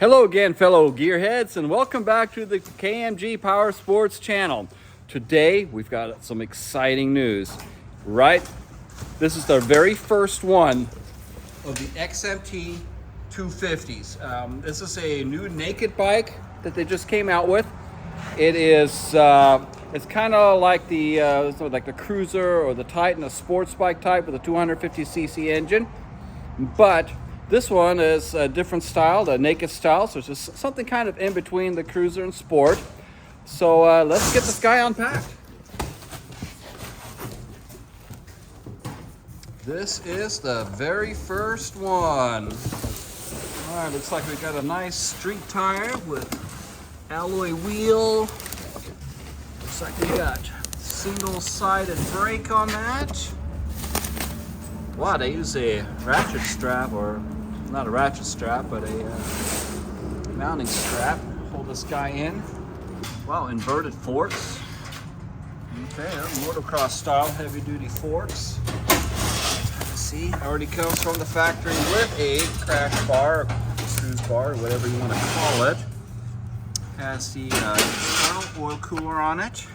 Hello again, fellow gearheads, and welcome back to the KMG Power Sports channel. Today, we've got some exciting news. This is the very first one of the XMT 250s. This is a new naked bike that they just came out with. It is, it's kind of like the Cruiser or the Titan, a sports bike type with a 250cc engine, but this one is a different style, the naked style, so it's just something kind of in between the Cruiser and Sport. So let's get this guy unpacked. This is the very first one. All right, looks like we got a nice street tire with alloy wheel. Looks like we got single-sided brake on that. Wow, they use a ratchet strap, or not a ratchet strap, but a mounting strap. Hold this guy in. Wow, inverted forks. Okay, motocross style heavy duty forks. See, already comes from the factory with a crash bar, cruise bar, whatever you want to call it. Has the external oil cooler on it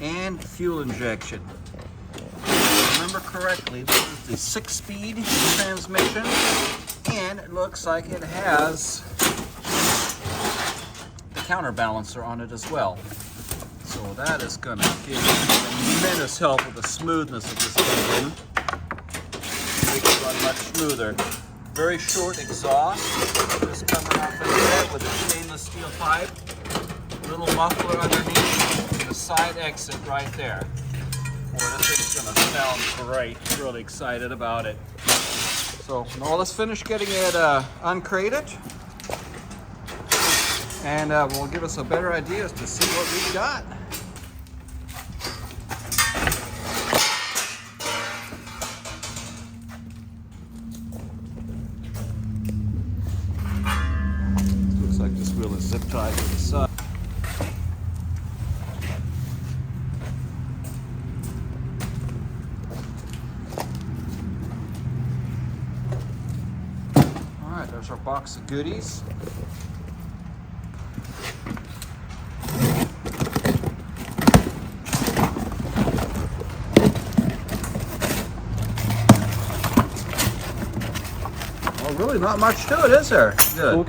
and fuel injection. Remember correctly, this is the 6-speed transmission, and it looks like it has the counterbalancer on it as well. So that is going to give tremendous help with the smoothness of this engine. Make it run much smoother. Very short exhaust, just coming off the head with a stainless steel pipe, little muffler underneath, and a side exit right there. Boy, this thing's gonna sound great. Really excited about it. So now let's finish getting it uncrated, and will give us a better idea as to see what we've got. Looks like this wheel is zip tied to the side. There's our box of goodies. Well, really not much to it, is there? Good.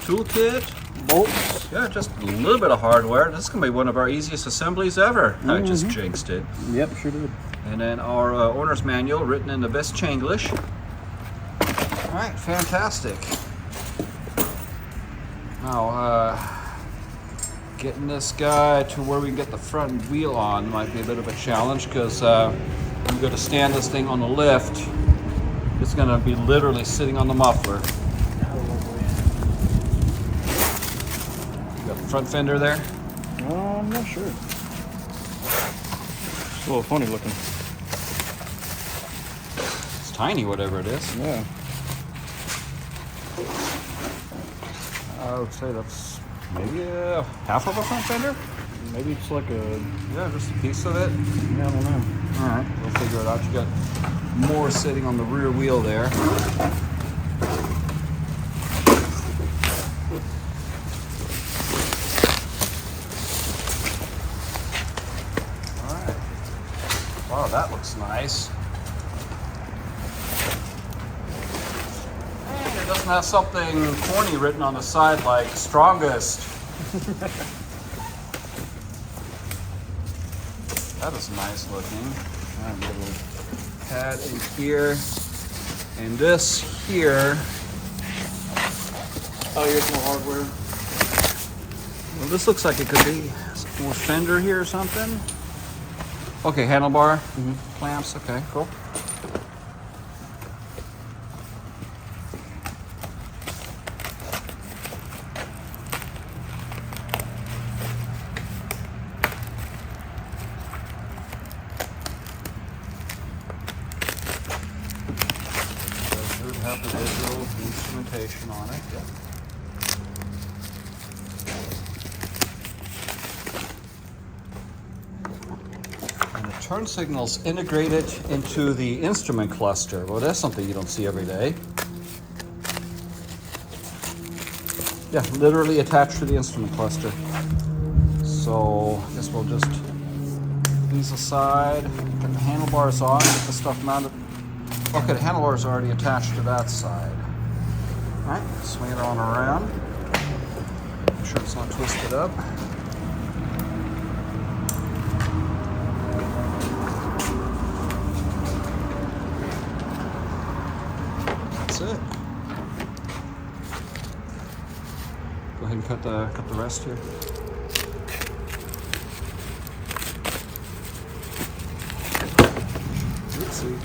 Toolkit, bolts. Yeah, just a little bit of hardware. This is going to be one of our easiest assemblies ever. I just jinxed it. Yep, sure did. And then our owner's manual written in the best Chinglish. All right, fantastic. Now, getting this guy to where we can get the front wheel on might be a bit of a challenge, because I'm going to stand this thing on the lift. It's going to be literally sitting on the muffler. You got the front fender there? I'm not sure. It's a little funny looking. It's tiny, whatever it is. Yeah. I would say that's maybe half of a front fender? Maybe it's like a... Yeah, just a piece of it. Yeah, I don't know. All right, we'll figure it out. You got more sitting on the rear wheel there. All right. Wow, that looks nice. And it doesn't have something corny written on the side like strongest. That is nice looking. A little pad in here, and this here. Oh, here's more hardware. Well, this looks like it could be more fender here or something. Okay, handlebar, clamps. Okay, cool. Have the visual instrumentation on it. Yep. And the turn signal's integrated into the instrument cluster. Well, that's something you don't see every day. Yeah, literally attached to the instrument cluster. So I guess we'll just put these aside, get the handlebars on, get the stuff mounted. Okay, the handlebars are already attached to that side. All right, swing it on around. Make sure it's not twisted up. That's it. Go ahead and cut the rest here. Let's see.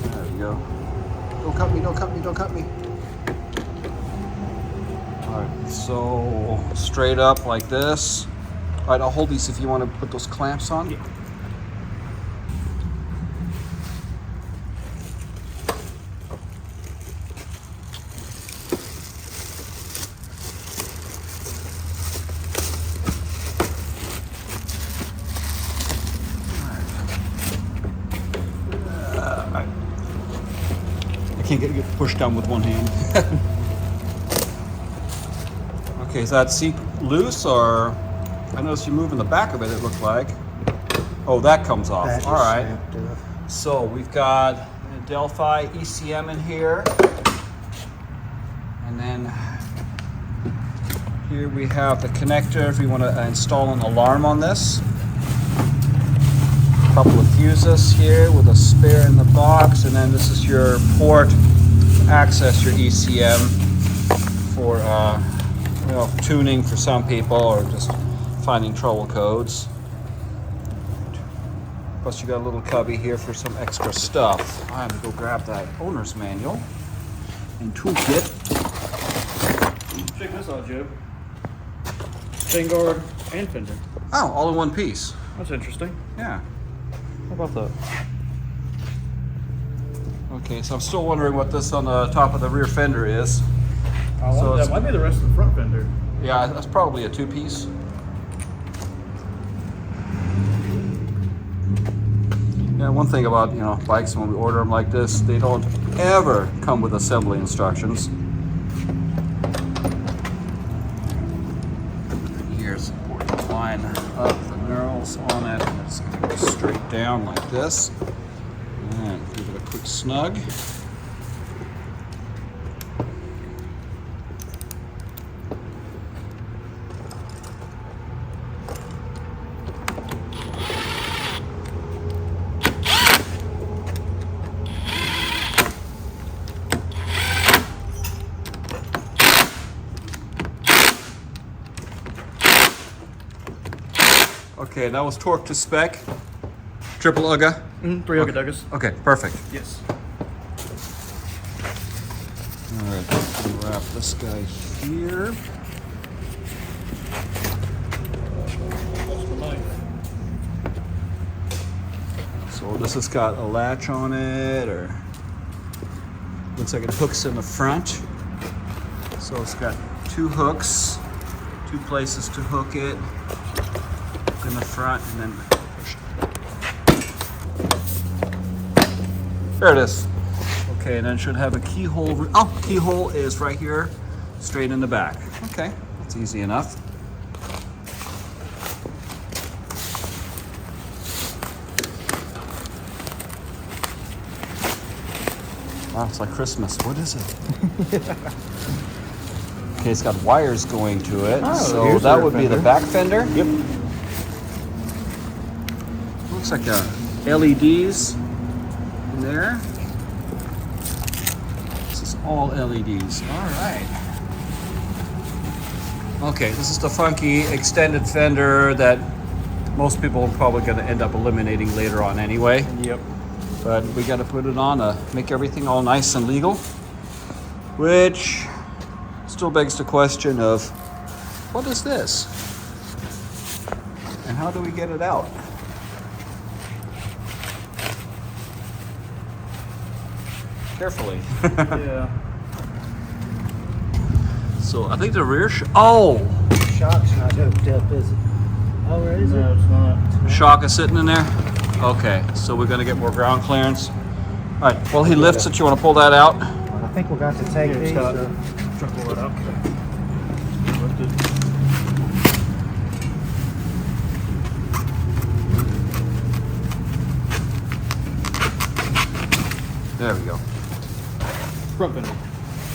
There we go. Don't cut me, don't cut me, don't cut me. Alright, so straight up like this. Alright, I'll hold these if you want to put those clamps on. Yeah. I can't get pushed down with one hand. Okay, is that seat loose, or I noticed you moving the back of it, it looked like. Oh, that comes off. That is All right. snapped up. So we've got a Delphi ECM in here. And then here we have the connector if we want to install an alarm on this. Couple of fuses here with a spare in the box, and then this is your port to access your ECM for tuning for some people, or just finding trouble codes. Plus you got a little cubby here for some extra stuff. I'm gonna go grab that owner's manual and toolkit. Check this out, Joe. Chain guard and fender. Oh, all in one piece. That's interesting. Yeah. How about that? Okay, so I'm still wondering what this on the top of the rear fender is. So that it's- might be the rest of the front fender. Yeah, that's probably a two-piece. Yeah, one thing about, bikes when we order them like this, they don't ever come with assembly instructions. Here's the port to line up the knurls on it. It's gonna go straight down like this. And give it a quick snug. Okay, that was torque to spec. Triple UGA. 3 Ugga-Duggas. Okay, perfect. Yes. All right, we'll wrap this guy here. That's the knife. So this has got a latch on it, or looks like it hooks in the front. So it's got two hooks, two places to hook it in the front, and then push. There it is. Okay, and then it should have a keyhole. Oh, keyhole is right here, straight in the back. Okay, that's easy enough. Wow, it's like Christmas. What is it? Okay, it's got wires going to it. Oh, so here's that the would be the fender. back fender. Yep. Looks like LEDs in there. This is all LEDs. All right. Okay, this is the funky extended fender that most people are probably going to end up eliminating later on anyway. Yep. But we got to put it on to make everything all nice and legal, which still begs the question of, what is this? And how do we get it out? Carefully. Yeah. So I think the rear oh! Shock's not hooked up, is it? Oh, where is No, it? it's not. Shock is sitting in there? Okay, so we're gonna get more ground clearance. All right, while he lifts it, you wanna pull that out? think we got to take Here, these. Scott. Or, Try to pull it out. Lift it. There we go. Front fender.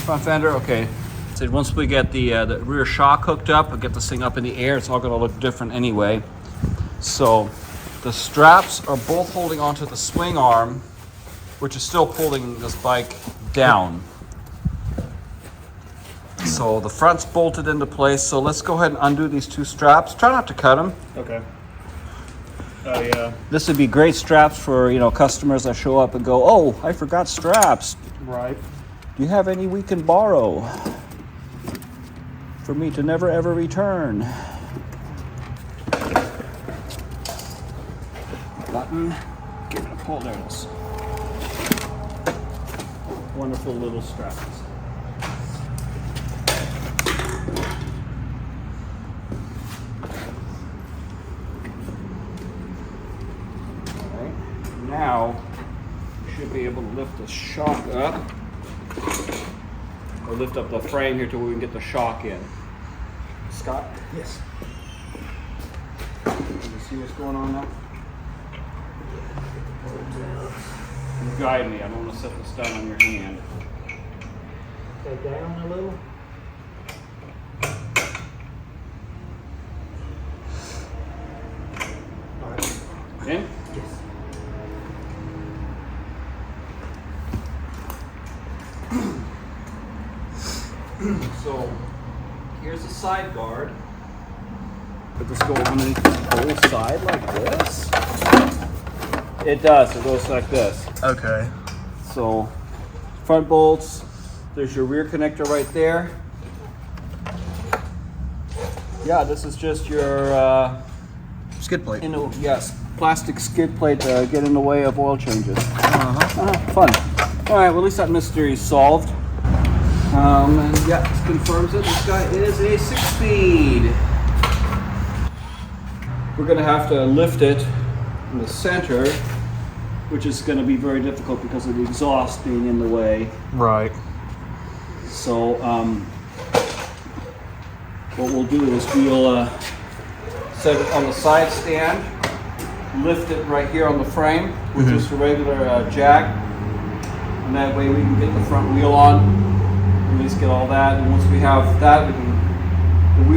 Front fender, okay. So once we get the rear shock hooked up, we'll get this thing up in the air. It's all going to look different anyway. So the straps are both holding onto the swing arm, which is still pulling this bike down. So the front's bolted into place. So let's go ahead and undo these two straps. Try not to cut them. Okay. Oh yeah. This would be great straps for, you know, customers that show up and go, oh, I forgot straps. Right. Do you have any we can borrow for me to never ever return? Button, give it a pull. There it is. Wonderful little straps. Alright, now you should be able to lift the shock up, or lift up the frame here till we can get the shock in. Scott? yes. Can you see what's going on now? You guide me. I don't want to set this down on your hand. Go down a little. All right. In? Yes. So here's the side guard. Put this go underneath the whole side like this. It does. It goes like this. Okay. So front bolts. There's your rear connector right there. Yeah, this is just your Skid plate. yes, plastic skid plate to get in the way of oil changes. Fun. All right. Well, at least that mystery is solved. And yeah, this confirms it. This guy is a 6-speed. We're going to have to lift it in the center, which is going to be very difficult because of the exhaust being in the way. Right. So what we'll do is we'll set it on the side stand, lift it right here on the frame with just a regular jack, and that way we can get the front wheel on. At least get all that, and once we have that, we can.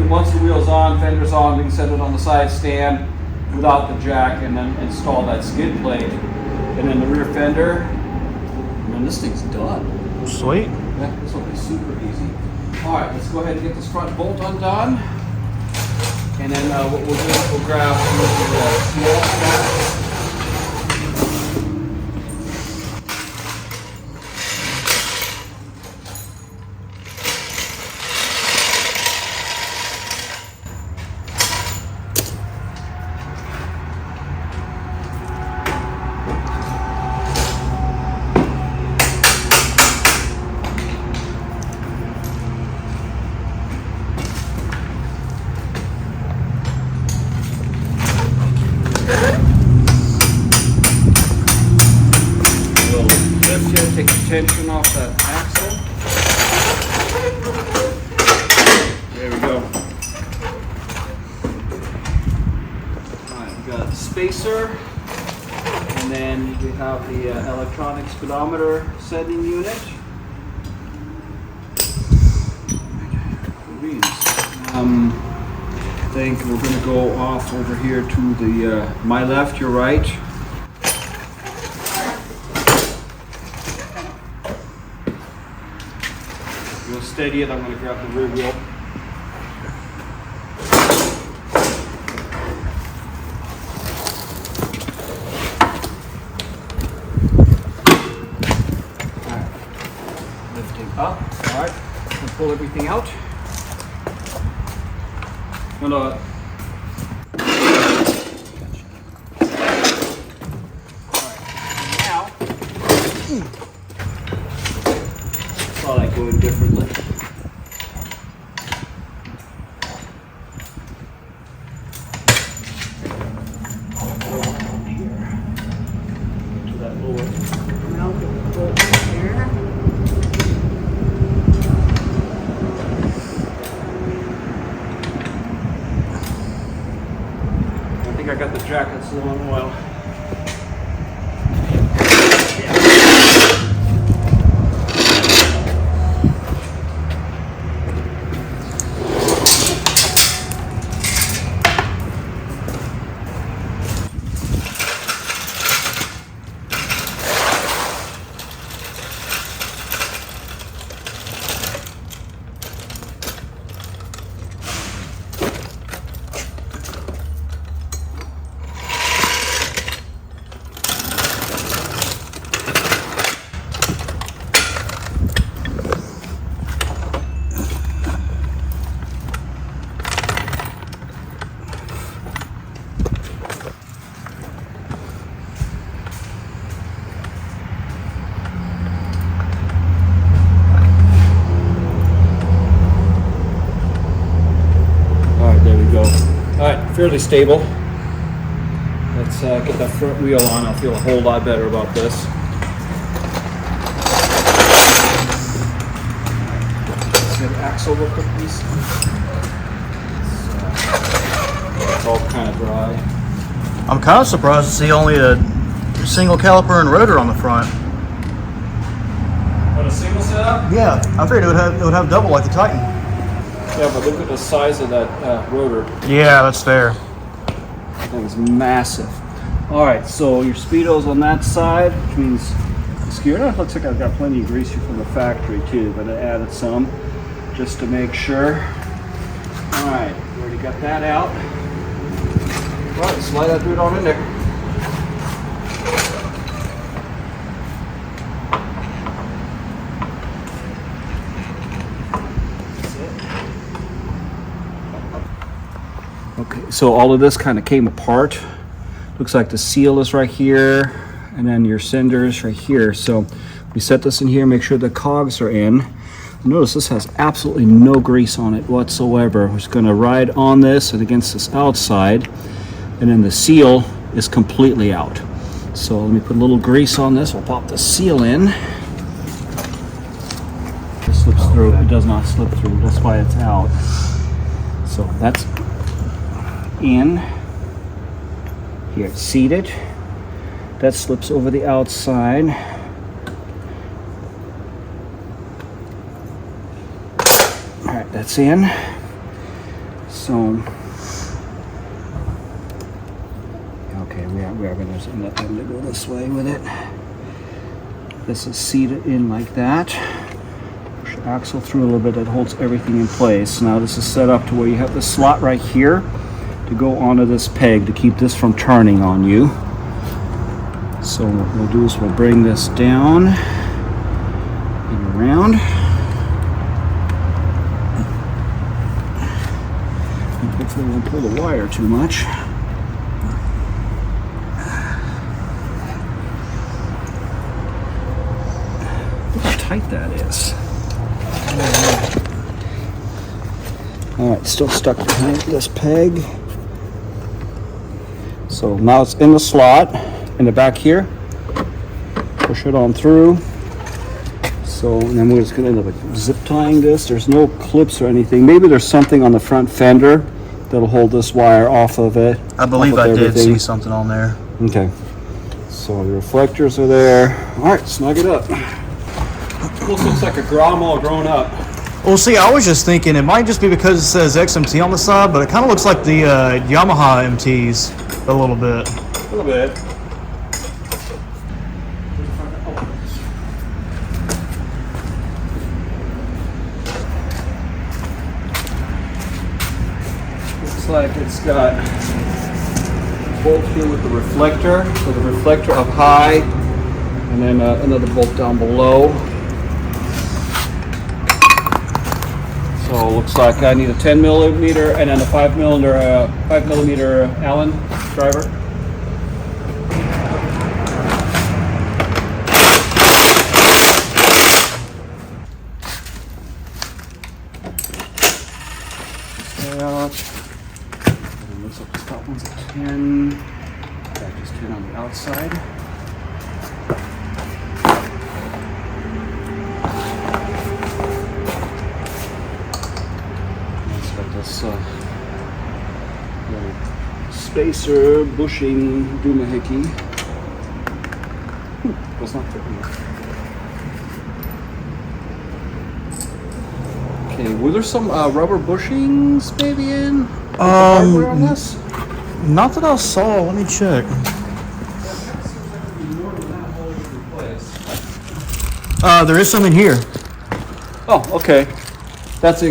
Once the wheel's on, fender's on, we can set it on the side stand without the jack, and then install that skid plate, and then the rear fender. And then this thing's done. Sweet. Yeah, this will be super easy. All right, let's go ahead and get this front bolt undone, and then what we'll do is we'll grab the small strap. Take the tension off that axle. There we go. Alright, we got a spacer, and then we have the electronic speedometer setting unit. I think we're going to go off over here to the my left, your right. We'll steady it. I'm going to grab the rear wheel. Alright. Lifting up. Alright. We'll pull everything out. No, no. Alright. Now. Saw that going differently. To that lower mounted bolt here. It's low on oil. Fairly stable. Let's get that front wheel on. I'll feel a whole lot better about this. Let's get axle real quick, please. It's all kind of dry. I'm kind of surprised to see only a single caliper and rotor on the front. What, a single setup? Yeah, I figured it would have double like the Titan. Yeah, but look at the size of that rotor. Yeah, that's fair. That thing's massive. All right, so your speedo's on that side, which means skewered. It looks like I've got plenty of grease here from the factory too, but I added some just to make sure. All right, we already got that out. All right, slide that dude on in there. Okay, so all of this kind of came apart. Looks like the seal is right here, and then your sender is right here. So we set this in here, make sure the cogs are in. Notice this has absolutely no grease on it whatsoever. We're just going to ride on this and against this outside, and then the seal is completely out. So let me put a little grease on this. We'll pop the seal in. It slips through. It does not slip through. That's why it's out. So that's in. Here it's seated. That slips over the outside. All right, that's in. So, okay, we are going to let them to go this way with it. This is seated in like that. Push the axle through a little bit. That holds everything in place. Now this is set up to where you have the slot right here to go onto this peg to keep this from turning on you. So what we'll do is we'll bring this down and around. And hopefully we won't pull the wire too much. Look how tight that is. Alright, still stuck behind this peg. So now it's in the slot in the back here. Push it on through. So, and then we're just going to end up zip tying this. There's no clips or anything. Maybe there's something on the front fender that'll hold this wire off of it. I believe I did see something on there. Okay. So the reflectors are there. All right, snug it up. Almost looks like a Grom all grown up. Well, see, I was just thinking it might just be because it says XMT on the side, but it kind of looks like the Yamaha MTs a little bit. A little bit. Looks like it's got a bolt here with the reflector. So the reflector up high, and then another bolt down below. So it looks like I need a 10 millimeter and then a 5 millimeter Allen driver. And looks like the top one's a 10. Back is 10 on the outside. This little spacer bushing doohickey. Was not fitting. Okay, were there some rubber bushings maybe in? Hardware on this? Not that I saw. Let me check. There is some in here. Oh, okay. That's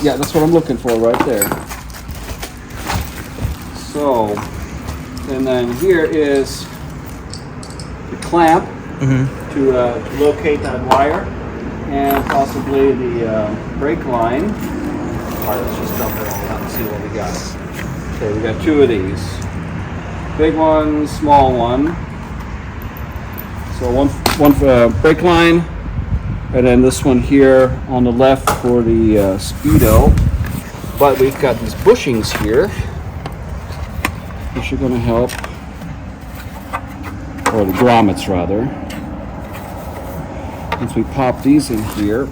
yeah, that's what I'm looking for right there. So, and then here is the clamp to locate that wire, and possibly the brake line. All right, let's just dump it all out and see what we got. Okay, we got two of these. Big one, small one. So one for brake line, and then this one here on the left for the speedo. But we've got these bushings here, which are going to help, or the grommets rather. Once we pop these in here,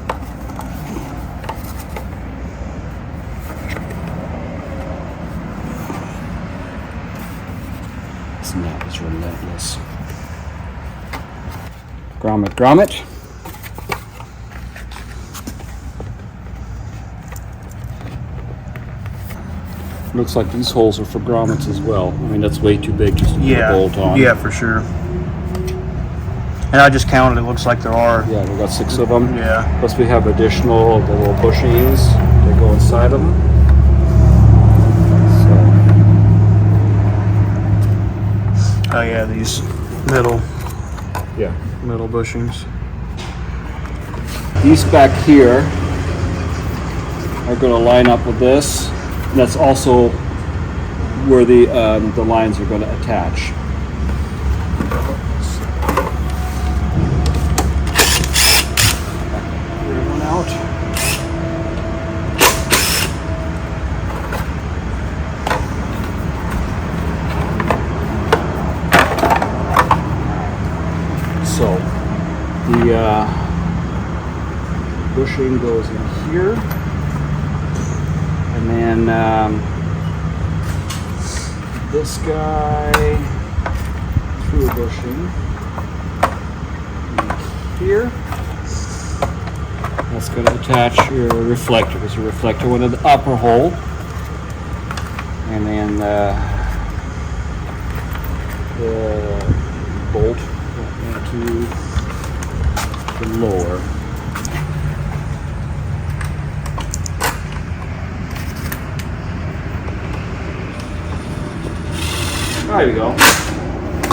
this nut is relentless. Grommet. Looks like these holes are for grommets as well. I mean, that's way too big just to put a bolt on. Yeah, for sure. And I just counted. It looks like there are. Yeah, we got 6 of them. Yeah. Plus we have additional the little bushings that go inside them. Oh yeah, these metal bushings. These back here are going to line up with this. And that's also where the lines are going to attach. Rear one out. So the bushing goes in here. And then this guy through a bushing here. That's going to attach your reflector. There's a reflector one in the upper hole, and then the bolt into the lower. There you go.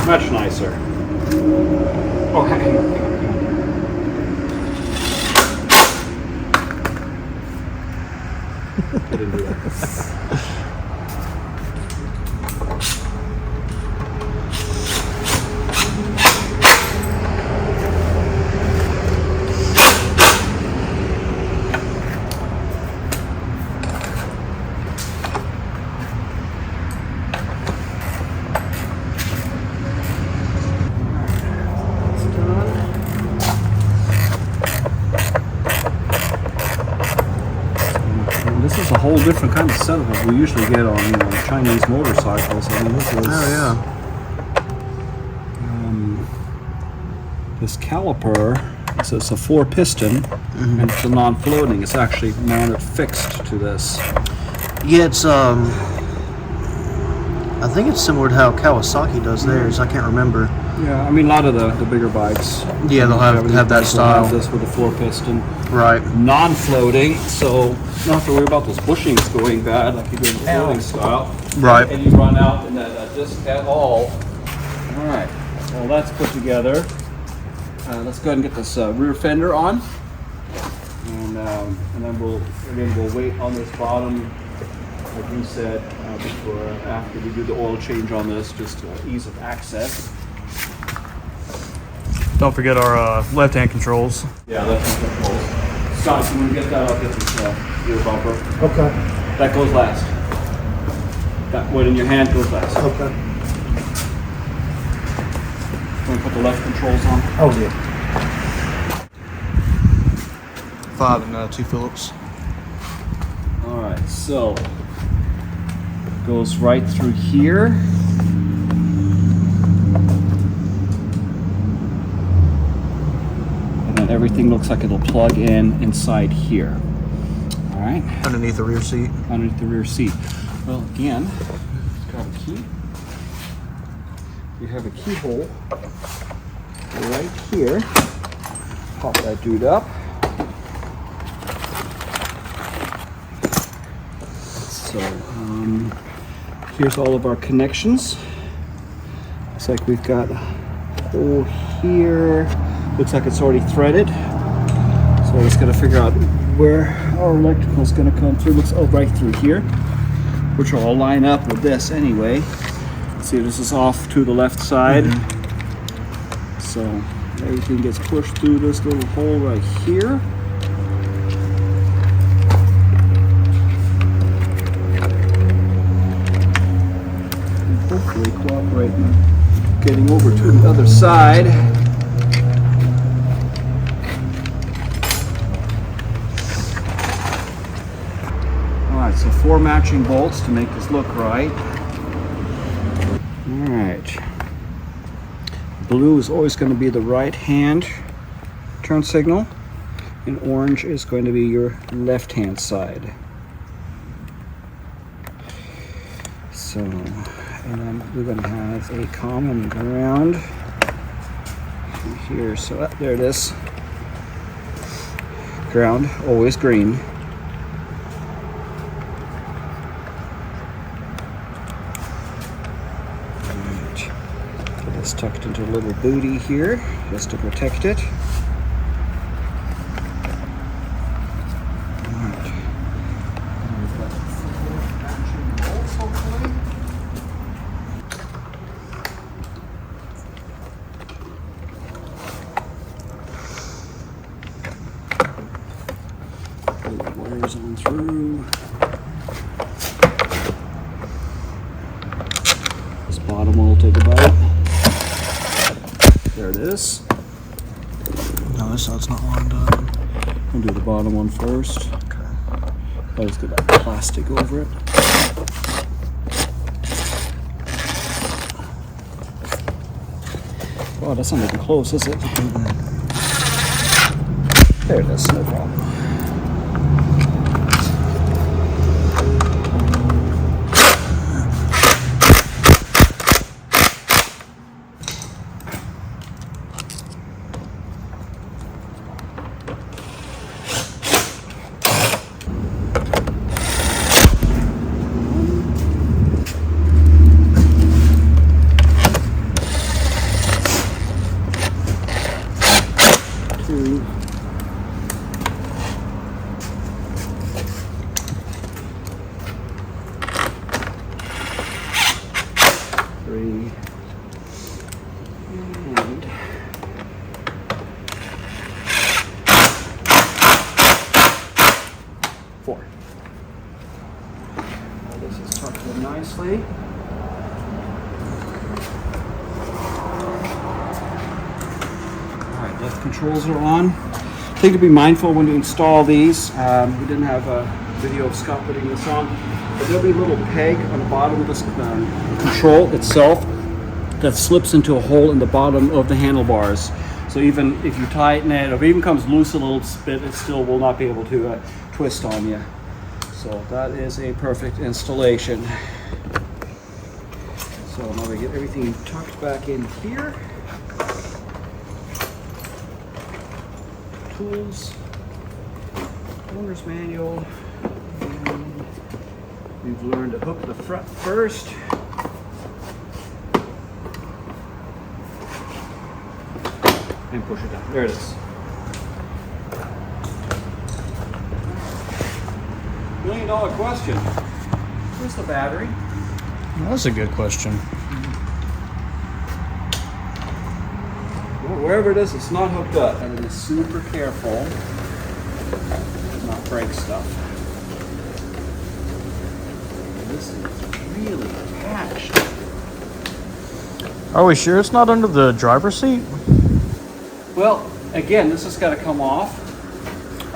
Much nicer. Oh, hang on. I didn't do that. This is a whole different kind of setup that we usually get on, Chinese motorcycles. I mean, this is. Oh yeah. This caliper, it's a 4-piston, and it's a non-floating. It's actually mounted fixed to this. Yeah, it's I think it's similar to how Kawasaki does theirs. I can't remember. Yeah, I mean, a lot of the bigger bikes. Yeah, they'll have that style. Have this with a 4-piston. Right. Non-floating, so you don't have to worry about those bushings going bad like you do in the floating style. Right. And you run out in that disc at all. All right. Well, that's put together. Let's go ahead and get this rear fender on, and then we'll wait on this bottom, like we said, before after we do the oil change on this, just ease of access. Don't forget our left-hand controls. Yeah, left-hand controls. Scott, when we get that, I'll get this rear bumper. Okay. That goes last. That one in your hand goes last. Okay. Want to put the left controls on? Oh yeah. 5 and 2 Phillips. All right, so Goes right through here. And then everything looks like it'll plug in inside here. All right. Underneath the rear seat. Underneath the rear seat. Well, again, it's got a key. You have a keyhole right here. Pop that dude up. So, here's all of our connections. Looks like we've got a hole here. Looks like it's already threaded. So we're just gonna figure out where our electrical is gonna come through. Looks right through here, which will all line up with this anyway. See, this is off to the left side. So everything gets pushed through this little hole right here. Hopefully cooperating, getting over to the other side. All right, so 4 matching bolts to make this look right. All right. Blue is always going to be the right hand turn signal, and orange is going to be your left hand side. So, and then we're going to have a common ground here. So there it is. Ground, always green. Right. Get this tucked into a little booty here, just to protect it. Wires on through. This bottom one will take a bite. There it is. No, this side's not lined up. We'll do the bottom one first. Okay. I'll just get that plastic over it. Oh, that's not even close, is it? There it is, no problem. Two. Three. And 4. All this is tucked in nicely. Alright, left controls are on. Thing to be mindful when you install these, we didn't have a video of Scott putting this on, but there'll be a little peg on the bottom of this control itself that slips into a hole in the bottom of the handlebars. So even if you tighten it, or if it even comes loose a little bit, it still will not be able to twist on you. So that is a perfect installation. So now we get everything tucked back in here. Tools, owner's manual, and we've learned to hook the front first. And push it down. There it is. $1 million question. Where's the battery? That's a good question. Well, wherever it is, it's not hooked up. And be super careful to not break stuff. This is really attached. Are we sure it's not under the driver's seat? Well, again, this has got to come off.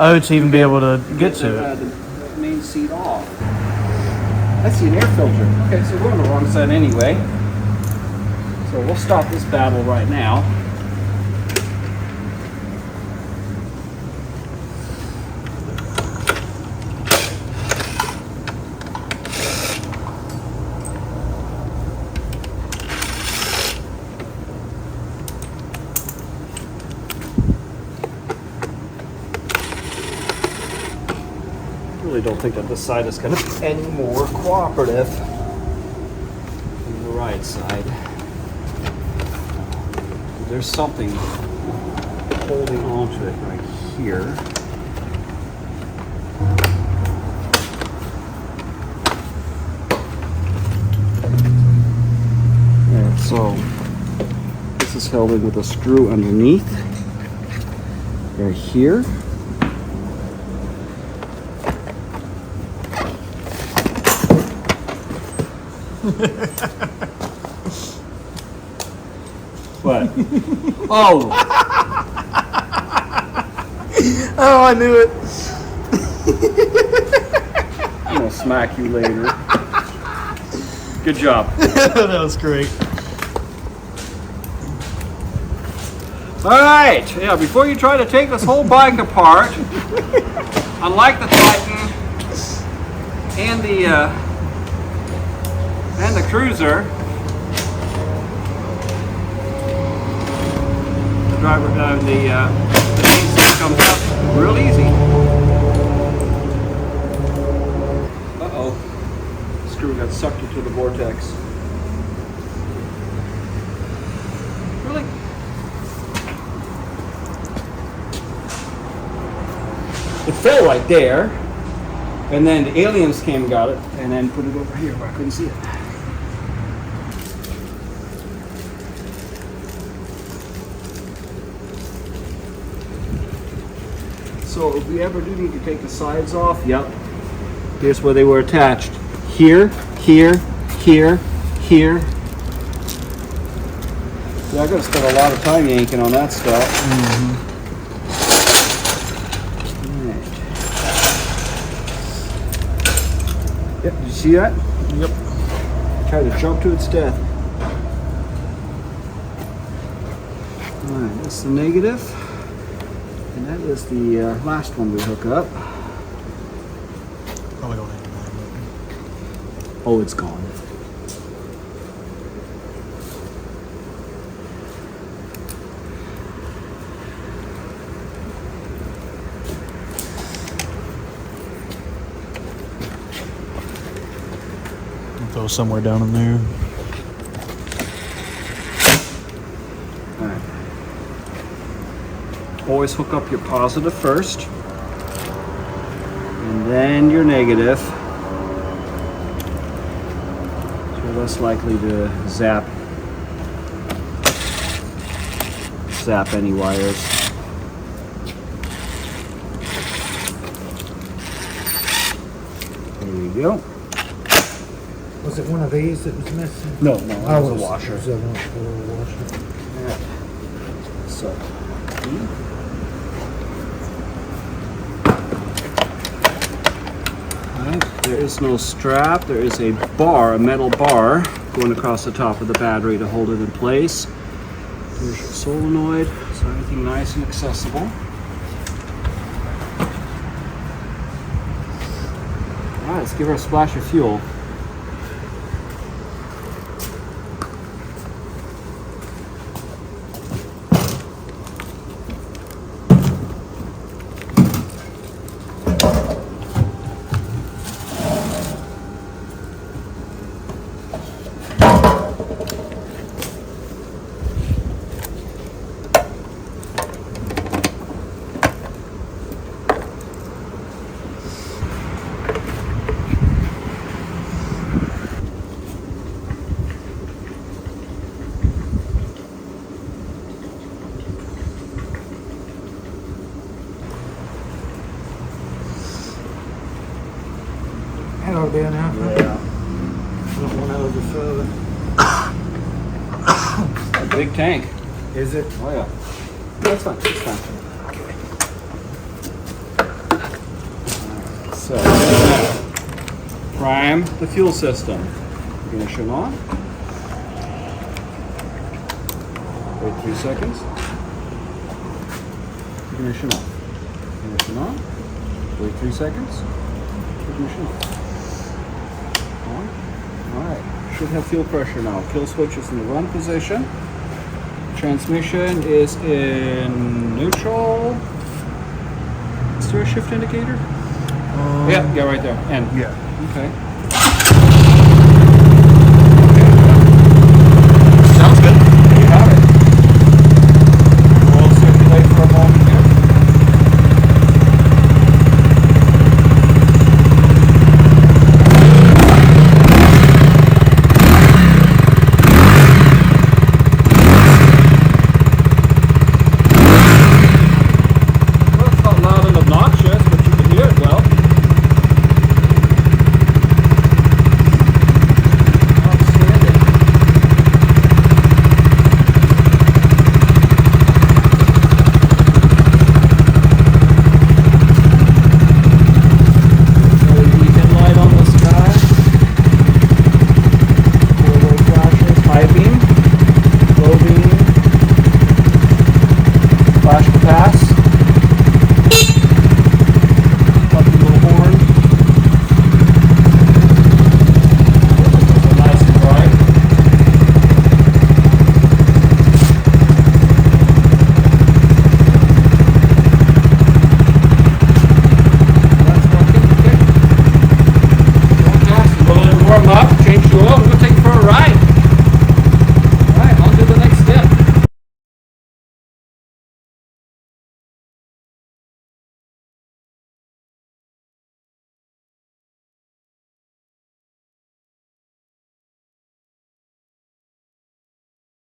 Oh, to even be able to get to it. The main seat off. I see an air filter. Okay, so we're on the wrong side anyway. So we'll stop this battle right now. I really don't think that this side is going to be any more cooperative than the right side. There's something holding on to it right here. And so this is held in with a screw underneath right here. What? Oh! Oh, I knew it. I'm gonna smack you later. Good job. That was great. Alright, yeah, before you try to take this whole bike apart, unlike the Titan and the Cruiser, the main stick comes out real easy. Uh-oh, screw got sucked into the vortex. Really? It fell right there, and then the aliens came and got it, and then put it over here where I couldn't see it. So if we ever do need to take the sides off, yep. Here's where they were attached. Here, here, here, here. Yeah, I gotta spend a lot of time yanking on that stuff. Yep, did you see that? Yep. Try to jump to its death. Alright, that's the negative. And that is the last one we hook up. Probably don't have Oh, it's gone. to throw somewhere down in there. Alright. Always hook up your positive first, and then your negative. So you're less likely to zap any wires. There you go. Was it one of these that was missing? No, that was a washer. Was it a washer? Yeah. So. Alright, there is no strap. There is a bar, a metal bar, going across the top of the battery to hold it in place. There's your solenoid, so everything nice and accessible. Alright, let's give her a splash of fuel. That'll be enough. Yeah. Don't want to overfill it. A big tank. Is it? Oh yeah. That's fine. It's fine. So Prime the fuel system. Ignition on. Wait 3 seconds. Ignition on. Ignition on. Wait 3 seconds. Ignition on. Alright. Should have fuel pressure now. Kill switch is in the run position. Transmission is in neutral. Is there a shift indicator? Yeah, right there. N. Yeah. Okay.